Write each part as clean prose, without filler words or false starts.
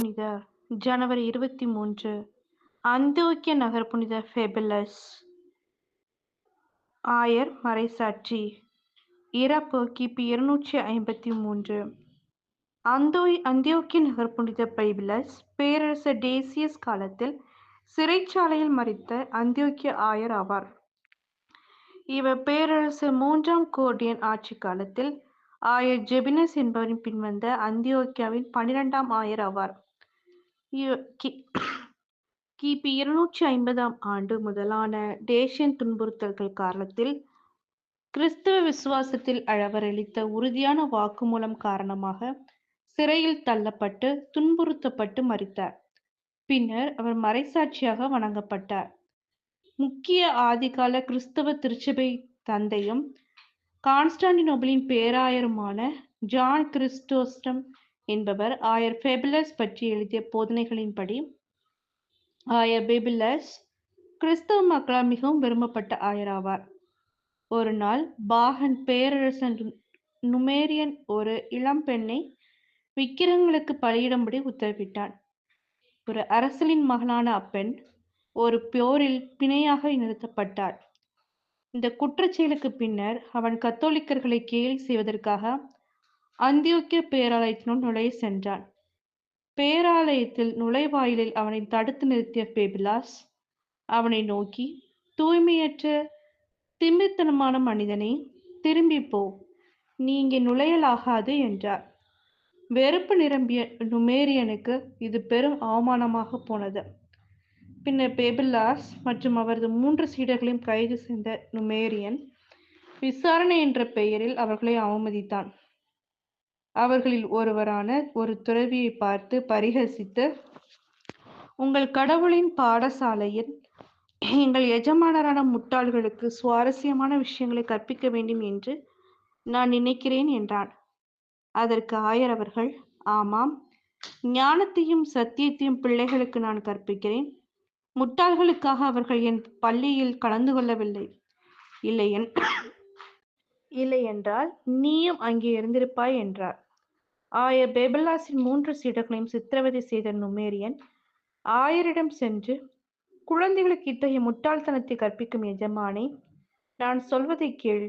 புனிதர் ஜனவரி 23. அந்தியோக்கிய நகர் புனித ஃபெபிலஸ். ஆயர் மறைசாட்சி. இறப்பு கிபி 253. அந்தியோக்கிய நகர் புனித பைபிலஸ் பேரரசர் டேசியஸ் காலத்தில் சிறைச்சாலையில் மரித்த அந்தியோக்கிய ஆயர் ஆவார். இவர் பேரரசர் 3ஆம் கோர்டியன் ஆட்சி காலத்தில் ஆயர் ஜெபினஸ் என்பவரின் பின்வந்த அந்தியோக்கியாவின் 12ஆம் ஆயர் ஆவார். கிபி 250ஆம் ஆண்டு முதலான டேசியன் துன்புறுத்தல்கள் காலத்தில் கிறிஸ்தவ விசுவாசத்தில் அவர் அளித்த உறுதியான வாக்குமூலம் காரணமாக சிறையில் தள்ளப்பட்டு துன்புறுத்தப்பட்டு மரித்தார். பின்னர் அவர் மறைசாட்சியாக வணங்கப்பட்டார். முக்கிய ஆதிகால கிறிஸ்தவ திருச்சபை தந்தையும் கான்ஸ்டாண்டினோபிளின் பேராயருமான ஜான் கிறிஸ்டோஸ்டம் என்பவர் ஆயர் ஃபெபிலஸ் பற்றி எழுதிய போதனைகளின்படி ஆயர் பெபிலஸ் கிறிஸ்தவ மக்களால் மிகவும் விரும்பப்பட்ட ஆயராவார். ஒரு நாள் பாகன் பேரரசன் நுமேரியன் ஒரு இளம் பெண்ணை விக்கிரகங்களுக்கு பலியிடும்படி உத்தரவிட்டான். ஒரு அரசலின் மகளான அப்பெண் ஒரு போரில் பிணையாக நிறுத்தப்பட்டாள். இந்த குற்றச்செயலுக்கு பின்னர் அவன் கத்தோலிக்கர்களை கேலி செய்வதற்காக அந்தியோக்கிய பேராலயத்தினுள் நுழைய சென்றான். பேராலயத்தில் நுழைவாயிலில் அவனை தடுத்து நிறுத்திய பெபிலாஸ் அவனை நோக்கி, தூய்மையற்ற திமிர்த்தனமான மனிதனே, திரும்பி போ, நீ இங்கே நுழையலாகாது என்றார். வெறுப்பு நிரம்பிய நுமேரியனுக்கு இது பெரும் அவமானமாக போனது. பின்னர் பெபிலாஸ் மற்றும் அவரது 3 சீடர்களையும் கைது செய்த நுமேரியன் விசாரணை என்ற பெயரில் அவர்களை அவமதித்தான். அவர்களில் ஒருவரான ஒரு துறவியை பார்த்து பரிகசித்து, உங்கள் கடவுளின் பாடசாலையில் எங்கள் எஜமானரான முட்டாள்களுக்கு சுவாரஸ்யமான விஷயங்களை கற்பிக்க வேண்டும் என்று நான் நினைக்கிறேன் என்றான். அதற்கு ஆயர் அவர்கள், ஆமாம், ஞானத்தையும் சத்தியத்தையும் பிள்ளைகளுக்கு நான் கற்பிக்கிறேன். முட்டாள்களுக்காக அவர்கள் என் பள்ளியில் கலந்து கொள்ளவில்லை. இல்லையென்றால் நீயும் அங்கே இருந்திருப்பாய் என்றார். ஆயர் பெபிலாஸின் 3 சீடர்களையும் சித்திரவதை செய்த நுமேரியன் ஆயரிடம் சென்று, குழந்தைகளுக்கு இத்தகைய முட்டாள்தனத்தை கற்பிக்கும் எஜமானே, நான் சொல்வதை கேள்.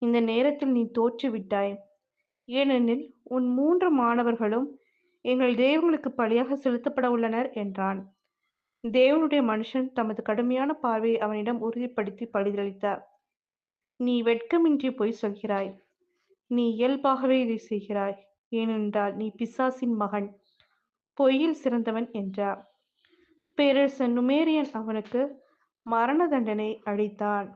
இந்த நேரத்தில் நீ தோற்றுவிட்டாய். ஏனெனில் உன் 3 மாணவர்களும் எங்கள் தெய்வங்களுக்கு பலியாக செலுத்தப்பட உள்ளனர் என்றான். தேவனுடைய மனுஷன் தமது கடுமையான பார்வையை அவனிடம் உறுதிப்படுத்தி பதிலளித்தார். நீ வெட்கமின்றி பொய் சொல்கிறாய். நீ இயல்பாகவே இதை செய்கிறாய். ஏனென்றால் நீ பிசாசின் மகன், பொய்யில் சிறந்தவன் என்றார். பேரரசர் நுமேரியன் அவனுக்கு மரண தண்டனை அளித்தான்.